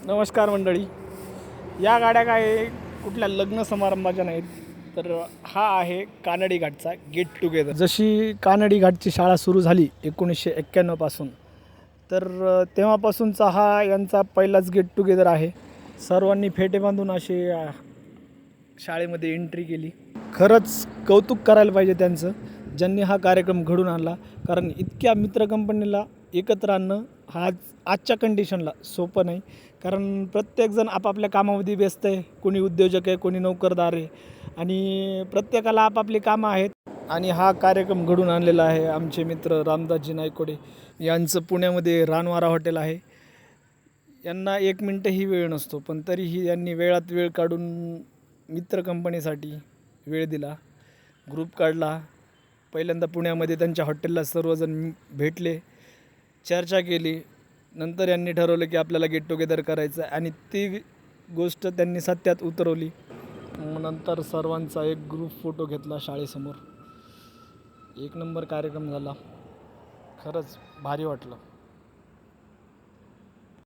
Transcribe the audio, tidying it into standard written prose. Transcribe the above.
नमस्कार मंडळी. या गाड्या काय कुठल्या लग्न समारंभाच्या नाहीत, तर हा आहे कानडी घाटचा गेट टुगेदर. जशी कानडी घाटची शाळा सुरू झाली 1991 पासून, तर तेव्हापासूनचा हा यांचा पहिलाच गेट टुगेदर आहे. सर्वांनी फेटे बांधून अशी शाळेमध्ये एंट्री केली. खरंच कौतुक करायला पाहिजे त्यांचं, ज्यांनी हा कार्यक्रम घडून आणला. कारण इतक्या मित्र कंपनीला एकत्र आणणं हा आजच्या कंडिशनला सोपं नाही. कारण प्रत्येकजण आपापल्या कामामध्ये व्यस्त आहे. कोणी उद्योजक आहे, कोणी नोकरदार आहे आणि प्रत्येकाला आपापली कामं आहेत. आणि हा कार्यक्रम घडून आणलेला आहे आमचे मित्र रामदासजी नायकोडे यांचं. पुण्यामध्ये रानवारा हॉटेल आहे. यांना 1 मिनटंही वेळ नसतो, पण तरीही यांनी वेळात वेळ काढून मित्र कंपनीसाठी वेळ दिला, ग्रुप काढला. पहिल्यांदा पुण्यामध्ये त्यांच्या हॉटेलला सर्वजण भेटले, चर्चा केली. नंतर यांनी ठरवलं की आपल्याला गेट टुगेदर करायचं आहे आणि ती गोष्ट त्यांनी सत्यात उतरवली. नंतर सर्वांचा एक ग्रुप फोटो घेतला शाळेसमोर. 1 नंबर कार्यक्रम झाला. खरंच भारी वाटलं.